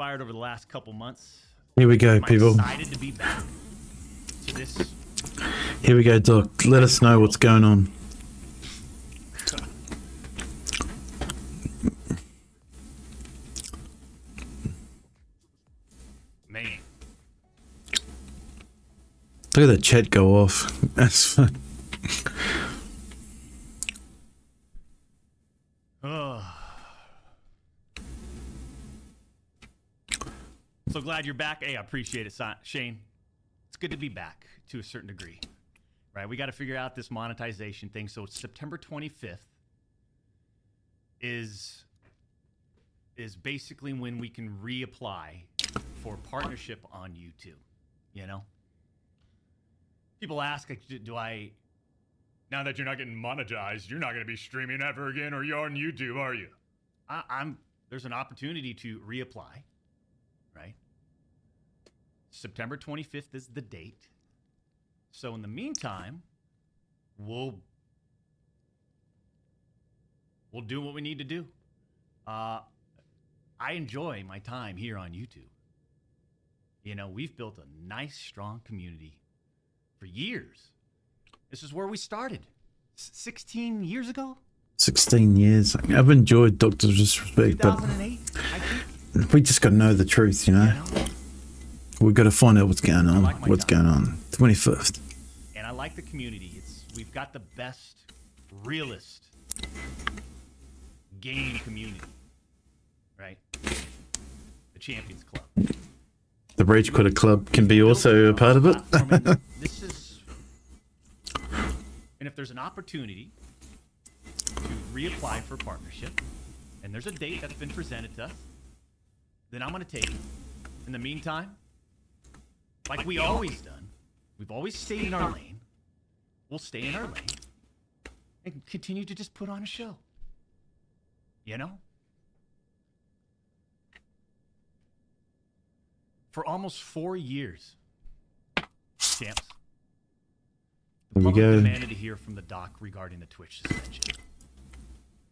transpired over the last couple months. Here we go, I'm people. excited to be back to this. Here we go, Doc. Let us know what's going on. Man. Look at the chat go off. That's fun. So glad you're back. Hey, I appreciate it, Shane. It's good to be back to a certain degree. Right? We got to figure out this monetization thing. So September 25th is basically when we can reapply for partnership on YouTube. You know? People ask, like, do I... Now that you're not getting monetized, you're not going to be streaming ever again, or you're on YouTube, are you? There's an opportunity to reapply, right? September 25th is the date. So in the meantime, we'll do what we need to do. I enjoy my time here on YouTube. You know, we've built a nice, strong community for years. This is where we started 16 years ago. 16 years. I've enjoyed Dr. Disrespect, but we just got to know the truth, you know? We've got to find out what's going on. What's going on? 25th. And I like the community. We've got the best, realest game community, right? The Champions Club. The Ragequitta Club can be also a part of it. This is... And if there's an opportunity to reapply for partnership, and there's a date that's been presented to us, then I'm going to take it. In the meantime, like we always done, we've always stayed in our lane. We'll stay in our lane and continue to just put on a show. You know? For almost 4 years, champs. Here we go. Demanded to hear from the doc regarding the Twitch suspension.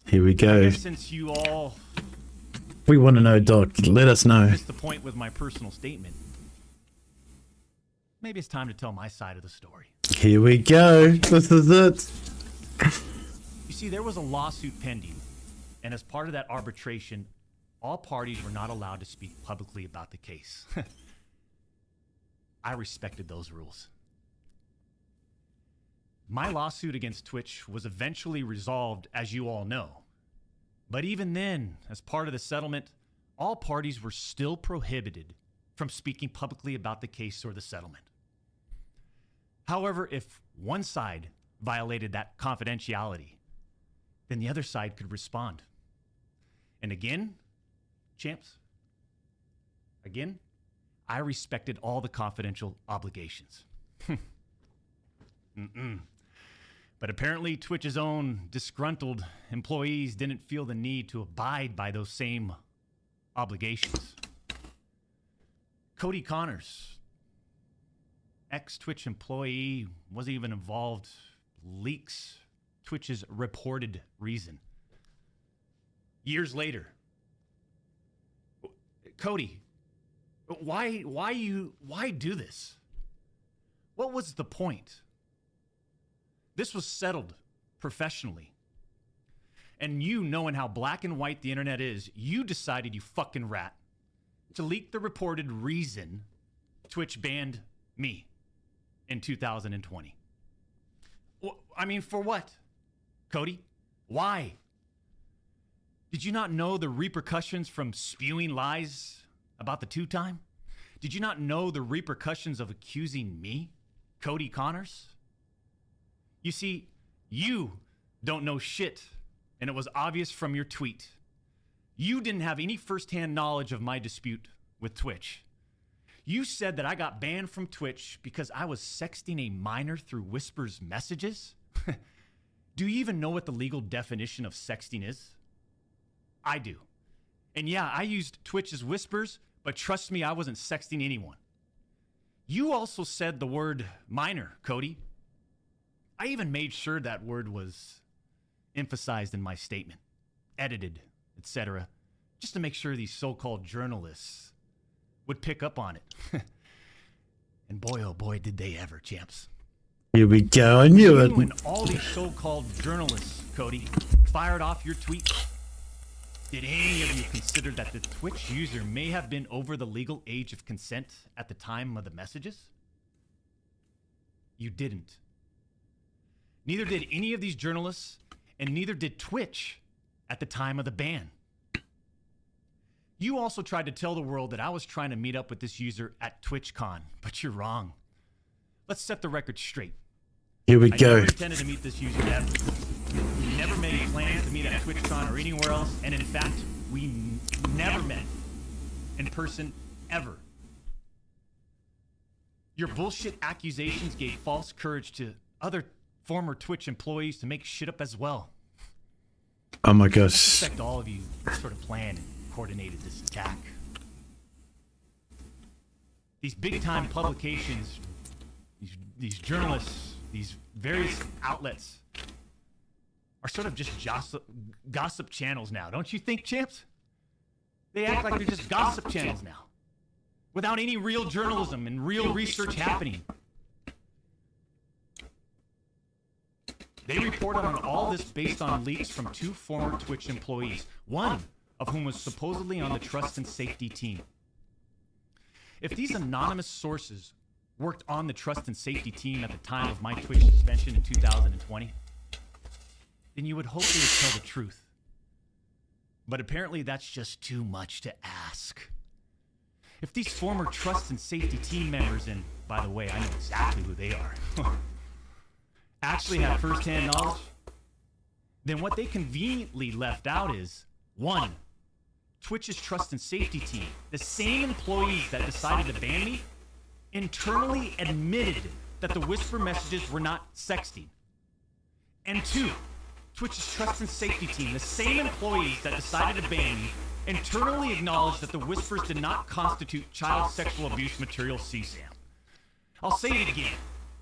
Here we go. Since you all... We want to know, Doc. Let us know. Missed the point with my personal statement. Maybe it's time to tell my side of the story. Here we go. This is it. You see, there was a lawsuit pending, and as part of that arbitration, all parties were not allowed to speak publicly about the case. I respected those rules. My lawsuit against Twitch was eventually resolved, as you all know. But even then, as part of the settlement, all parties were still prohibited from speaking publicly about the case or the settlement. However, if one side violated that confidentiality, then the other side could respond. And again, champs, again, I respected all the confidential obligations. But apparently Twitch's own disgruntled employees didn't feel the need to abide by those same obligations. Cody Connors, ex-Twitch employee, wasn't even involved, leaks Twitch's reported reason. Years later, Cody, why do this? What was the point? This was settled professionally. And you, knowing how black and white the internet is, you decided, you fucking rat, to leak the reported reason Twitch banned me in 2020. I mean, for what? Cody? Why? Did you not know the repercussions from spewing lies about the two-time? Did you not know the repercussions of accusing me, Cody Connors? You see, you don't know shit, and it was obvious from your tweet. You didn't have any firsthand knowledge of my dispute with Twitch. You said that I got banned from Twitch because I was sexting a minor through Whisper's messages? Do you even know what the legal definition of sexting is? I do. And yeah, I used Twitch as Whispers, but trust me, I wasn't sexting anyone. You also said the word minor, Cody. I even made sure that word was emphasized in my statement, edited, etc., just to make sure these so-called journalists would pick up on it. And boy, oh boy, did they ever, champs. Here we go. I knew it. When all these so-called journalists, Cody, fired off your tweets, did any of you consider that the Twitch user may have been over the legal age of consent at the time of the messages? You didn't. Neither did any of these journalists, and neither did Twitch at the time of the ban. You also tried to tell the world that I was trying to meet up with this user at TwitchCon, but you're wrong. Let's set the record straight. Here we I go. never intended to meet this user ever. We never made any plans to meet at TwitchCon or anywhere else, and in fact, we never met in person ever. Your bullshit accusations gave false courage to other former Twitch employees to make shit up as well. Oh my I gosh. suspect all of you sort of planned and coordinated this attack. These big-time publications, these journalists, these various outlets are sort of just gossip channels now, don't you think, champs? They act like they're just gossip channels now, without any real journalism and real research happening. They reported on all this based on leaks from 2 former Twitch employees, one of whom was supposedly on the trust and safety team. If these anonymous sources worked on the trust and safety team at the time of my Twitch suspension in 2020, then you would hope they would tell the truth. But apparently that's just too much to ask. If these former trust and safety team members, and by the way, I know exactly who they are, actually have first-hand knowledge, then what they conveniently left out is, 1, Twitch's trust and safety team, the same employees that decided to ban me, internally admitted that the whisper messages were not sexting. And 2, Twitch's trust and safety team, the same employees that decided to ban me, internally acknowledged that the whispers did not constitute child sexual abuse material CSAM. I'll say it again.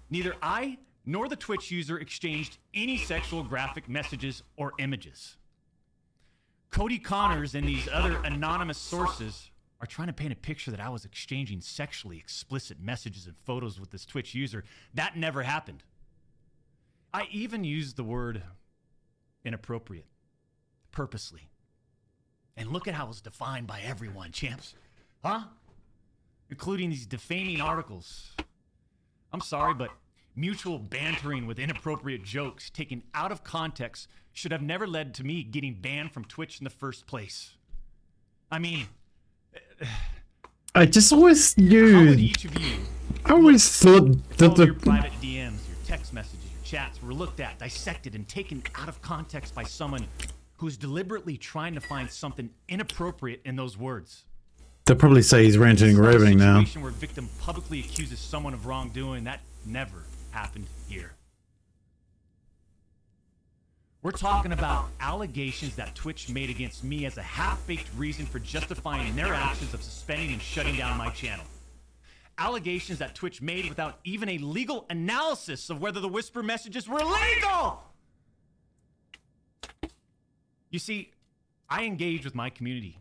Neither I nor the Twitch user exchanged any sexual graphic messages or images. Cody Connors and these other anonymous sources are trying to paint a picture that I was exchanging sexually explicit messages and photos with this Twitch user. That never happened. I even used the word inappropriate, purposely. And look at how it was defined by everyone, champs. Huh? Including these defaming articles. I'm sorry, but mutual bantering with inappropriate jokes taken out of context should have never led to me getting banned from Twitch in the first place. I mean, I just always how knew. would each of you I always thought that all your the. private DMs, your text messages, your chats were looked at, dissected, and taken out of context by someone who's deliberately trying to find something inappropriate in those words? They'll probably say he's ranting and raving now. A situation where a victim publicly accuses someone of wrongdoing, that never happened here. We're talking about allegations that Twitch made against me as a half-baked reason for justifying their actions of suspending and shutting down my channel. Allegations that Twitch made without even a legal analysis of whether the whisper messages were legal! You see, I engage with my community.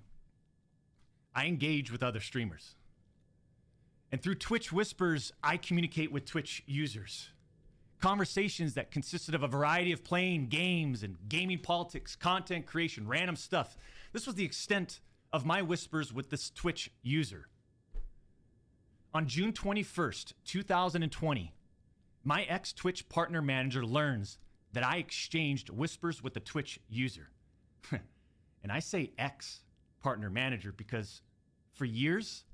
I engage with other streamers. And through Twitch Whispers, I communicate with Twitch users. Conversations that consisted of a variety of playing games and gaming politics, content creation, random stuff. This was the extent of my whispers with this Twitch user. On June 21st, 2020, my ex-Twitch partner manager learns that I exchanged whispers with the Twitch user. And I say ex-partner manager because for years,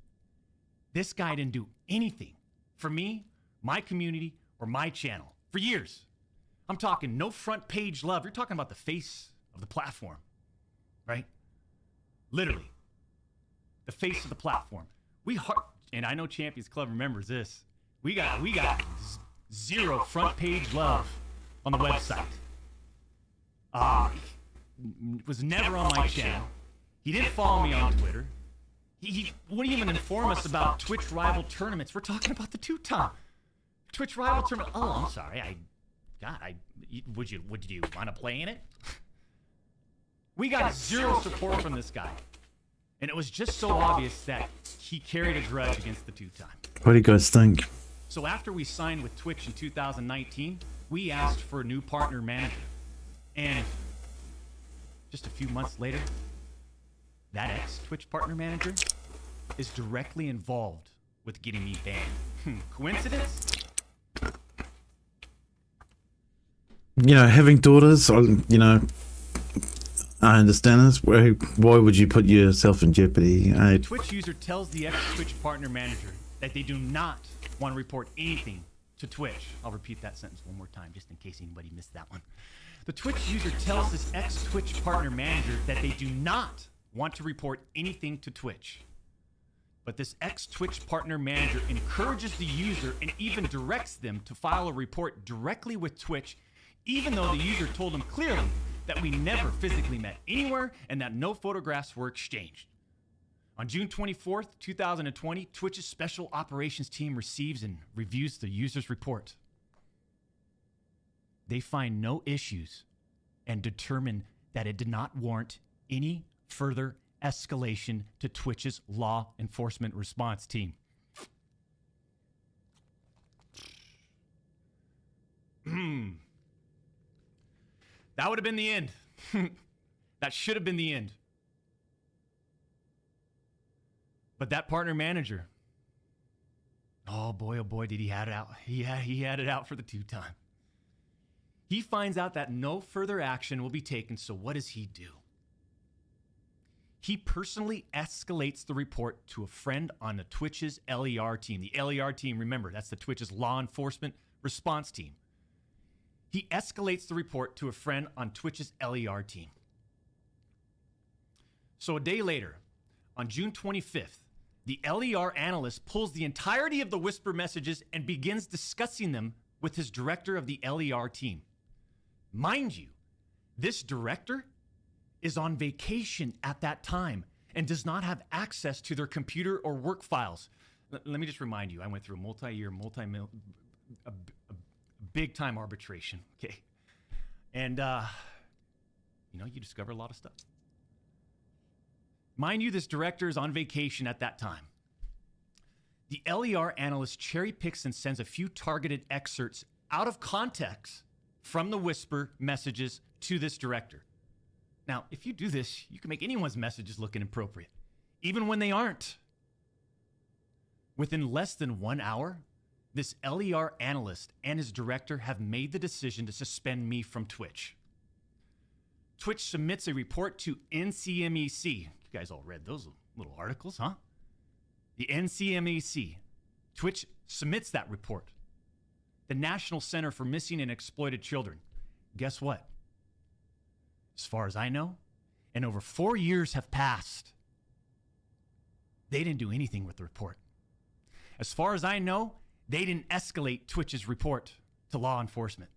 this guy didn't do anything for me, my community, or my channel. For years. I'm talking no front page love. You're talking about the face of the platform, right? Literally. The face of the platform. And I know Champions Club remembers this. We got zero front page love on the website. Was never on my channel. He didn't follow me on Twitter. He wouldn't even inform us about Twitch rival tournaments. We're talking about the two-time Twitch rival tournament. Oh, I'm sorry. Would you want to play in it? We got zero support from this guy. And it was just so obvious that he carried a grudge against the two-time. What do you guys think? So after we signed with Twitch in 2019, we asked for a new partner manager. And just a few months later, that ex-Twitch partner manager is directly involved with getting me banned. Coincidence? You know, having daughters, you know, I understand this. Why would you put yourself in jeopardy? The Twitch user tells the ex-Twitch partner manager that they do not want to report anything to Twitch. I'll repeat that sentence one more time just in case anybody missed that one. The Twitch user tells this ex-Twitch partner manager that they do not want to report anything to Twitch. But this ex-Twitch partner manager encourages the user and even directs them to file a report directly with Twitch, even though the user told him clearly that we never physically met anywhere and that no photographs were exchanged. On June 24th, 2020, Twitch's special operations team receives and reviews the user's report. They find no issues and determine that it did not warrant any further escalation to Twitch's law enforcement response team. That would have been the end. That should have been the end. But that partner manager, oh boy, did he had it out. He had it out for the two-time. He finds out that no further action will be taken, so what does he do? He personally escalates the report to a friend on the Twitch's LER team. The LER team, remember, that's the Twitch's law enforcement response team. He escalates the report to a friend on Twitch's LER team. So a day later, on June 25th, the LER analyst pulls the entirety of the Whisper messages and begins discussing them with his director of the LER team. Mind you, this director is on vacation at that time and does not have access to their computer or work files. Let me just remind you, I went through a multi-year, big-time arbitration, okay? And, you discover a lot of stuff. Mind you, this director is on vacation at that time. The LER analyst cherry picks and sends a few targeted excerpts out of context from the Whisper messages to this director. Now, if you do this, you can make anyone's messages look inappropriate, even when they aren't. Within less than 1 hour, this LER analyst and his director have made the decision to suspend me from Twitch. Twitch submits a report to NCMEC. You guys all read those little articles, huh? The NCMEC. Twitch submits that report. The National Center for Missing and Exploited Children. Guess what? As far as I know, and over 4 years have passed, they didn't do anything with the report. As far as I know, they didn't escalate Twitch's report to law enforcement.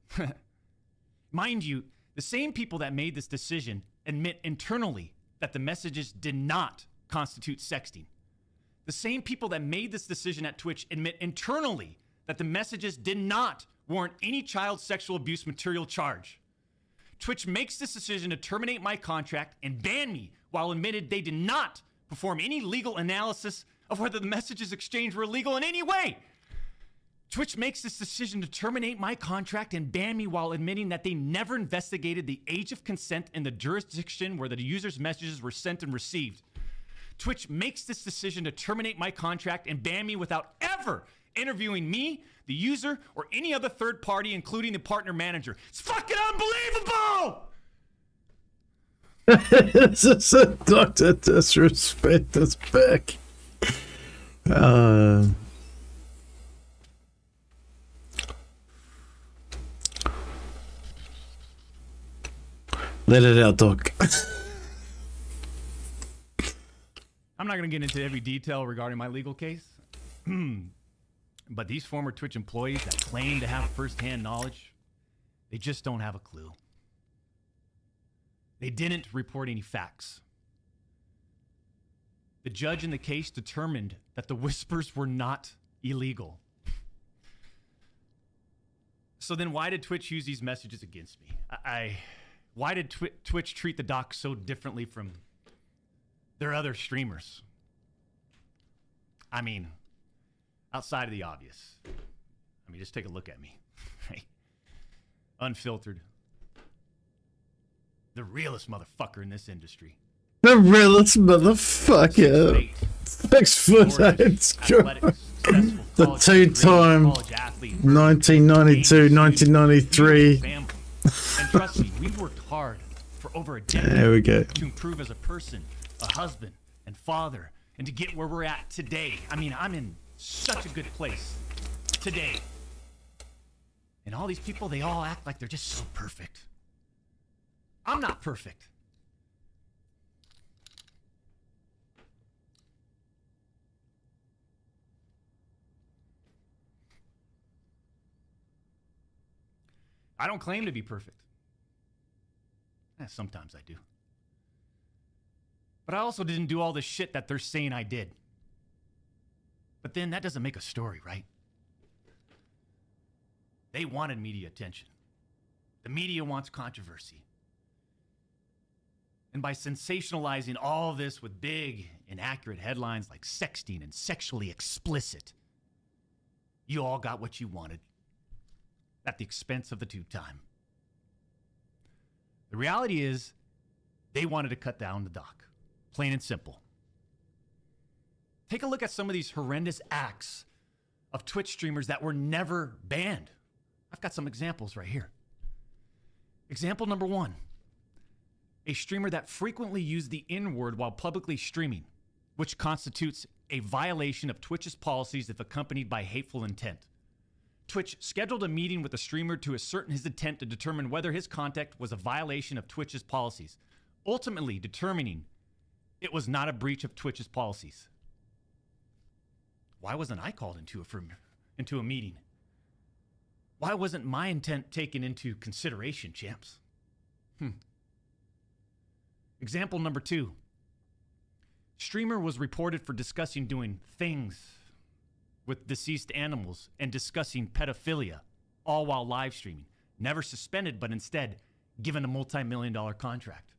Mind you, the same people that made this decision admit internally that the messages did not constitute sexting. The same people that made this decision at Twitch admit internally that the messages did not warrant any child sexual abuse material charge. Twitch makes this decision to terminate my contract and ban me while admitted they did not perform any legal analysis of whether the messages exchanged were illegal in any way. Twitch makes this decision to terminate my contract and ban me while admitting that they never investigated the age of consent in the jurisdiction where the user's messages were sent and received. Twitch makes this decision to terminate my contract and ban me without ever interviewing me, the user, or any other third party, including the partner manager. It's fucking unbelievable! It's just a Dr. Disrespect is back. Let it out, Doc. I'm not going to get into every detail regarding my legal case, but these former Twitch employees that claim to have firsthand knowledge, they just don't have a clue. They didn't report any facts. The judge in the case determined that the whispers were not illegal. So then why did Twitch use these messages against me? Why did Twitch treat the doc so differently from There are other streamers. I mean, outside of the obvious. I mean, just take a look at me. Unfiltered. The realest motherfucker in this industry. The realest motherfucker. 6 foot 8. The two-time 1992, 1993. And trust me, we've worked hard for over a decade There we go. to improve as a person, a husband, and father, and to get where we're at today. I mean, I'm in such a good place today. And all these people, they all act like they're just so perfect. I'm not perfect. I don't claim to be perfect. Sometimes I do. But I also didn't do all the shit that they're saying I did. But then that doesn't make a story, right? They wanted media attention. The media wants controversy. And by sensationalizing all of this with big, inaccurate headlines like sexting and sexually explicit, you all got what you wanted at the expense of the two-time. The reality is, they wanted to cut down the doc. Plain and simple. Take a look at some of these horrendous acts of Twitch streamers that were never banned. I've got some examples right here. Example number 1. A streamer that frequently used the N-word while publicly streaming, which constitutes a violation of Twitch's policies if accompanied by hateful intent. Twitch scheduled a meeting with the streamer to ascertain his intent to determine whether his conduct was a violation of Twitch's policies, ultimately determining it was not a breach of Twitch's policies. Why wasn't I called into a meeting? Why wasn't my intent taken into consideration, champs? Example number 2. Streamer was reported for discussing doing things with deceased animals and discussing pedophilia, all while live streaming. Never suspended, but instead given a multi-million-dollar contract.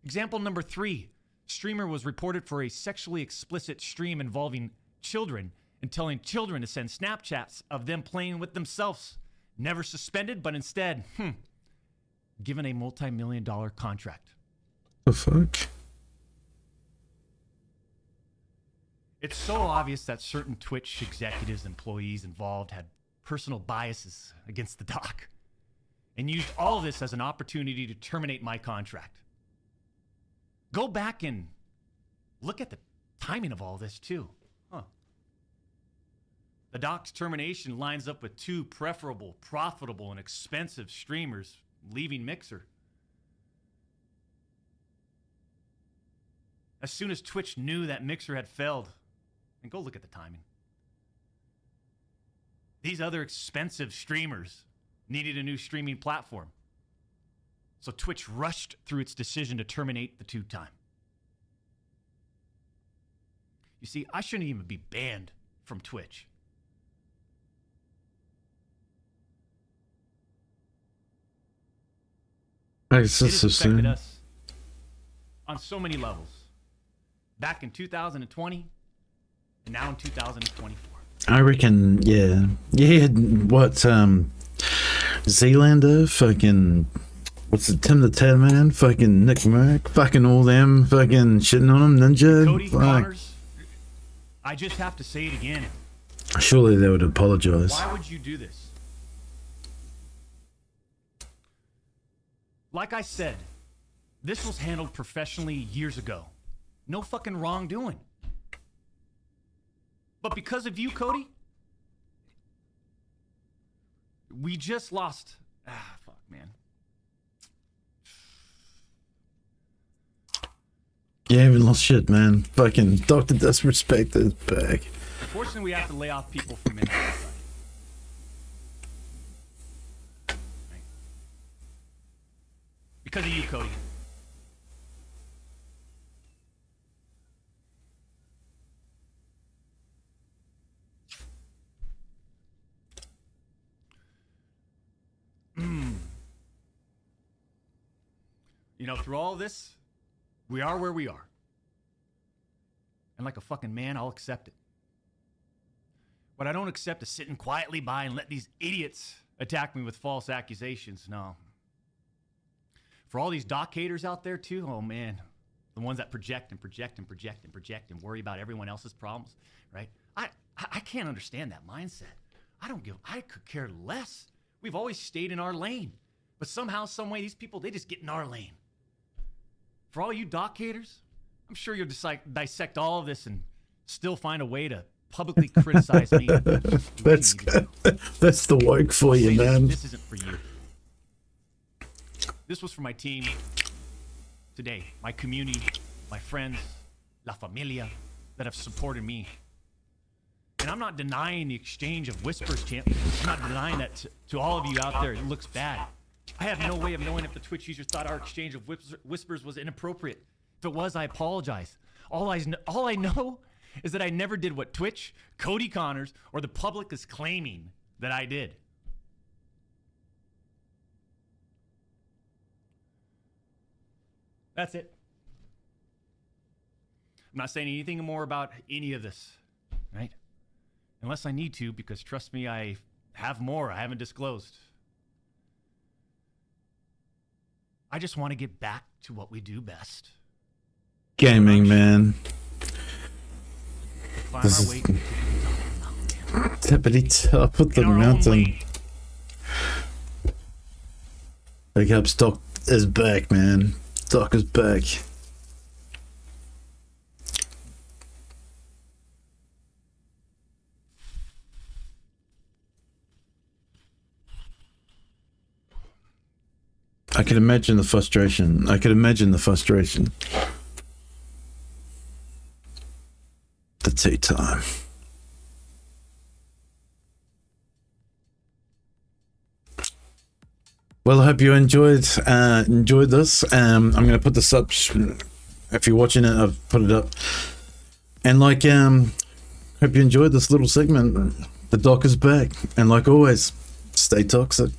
Example number 3. Streamer was reported for a sexually explicit stream involving children and telling children to send Snapchats of them playing with themselves. Never suspended, but instead, given a multi-million-dollar contract. The fuck? It's so obvious that certain Twitch executives, employees involved had personal biases against the doc and used all of this as an opportunity to terminate my contract. Go back and look at the timing of all this too. The doc's termination lines up with 2 preferable, profitable, and expensive streamers leaving Mixer. As soon as Twitch knew that Mixer had failed, and go look at the timing. These other expensive streamers needed a new streaming platform. So Twitch rushed through its decision to terminate the two-time. You see, I shouldn't even be banned from Twitch. It's It just has so affected soon. us on so many levels. Back in 2020, and now in 2024. I reckon, yeah. You had what, Zealander, fucking, what's it, Tim the Tad Man, fucking Nick Merrick, fucking all them, fucking shitting on him, Ninja. Cody, Fuck. Connors, I just have to say it again. Surely they would apologize. Why would you do this? Like I said, this was handled professionally years ago. No fucking wrongdoing. But because of you, Cody, we just lost. Fuck, man. Yeah, we lost shit, man. Fucking Dr. Disrespect is back. Unfortunately, we have to lay off people from inside. Right? Because of you, Cody. You know, through all this, we are where we are. And like a fucking man, I'll accept it. What I don't accept is sitting quietly by and let these idiots attack me with false accusations. No. For all these doc haters out there too, oh man, the ones that project and project and project and project and worry about everyone else's problems, right? I can't understand that mindset. I could care less. We've always stayed in our lane. But somehow, some way, these people, they just get in our lane. For all you doc haters, I'm sure you'll dissect all of this and still find a way to publicly criticize me. That's the woke for you, man. This isn't for you. This was for my team today, my community, my friends, la familia that have supported me. And I'm not denying the exchange of whispers, champ. I'm not denying that to all of you out there. It looks bad. I have no way of knowing if the Twitch users thought our exchange of whispers was inappropriate. If it was, I apologize. All I know is that I never did what Twitch, Cody Connors, or the public is claiming that I did. That's it. I'm not saying anything more about any of this, right? Unless I need to, because trust me, I have more I haven't disclosed. I just want to get back to what we do best. Gaming, man. Climb our way to tippity top of the mountain. Big up, Stock is back, man. Stock is back. I can imagine the frustration. The tea time. Well, I hope you enjoyed this. I'm going to put this up. If you're watching it, I've put it up. And hope you enjoyed this little segment. The doc is back. And like always, stay toxic.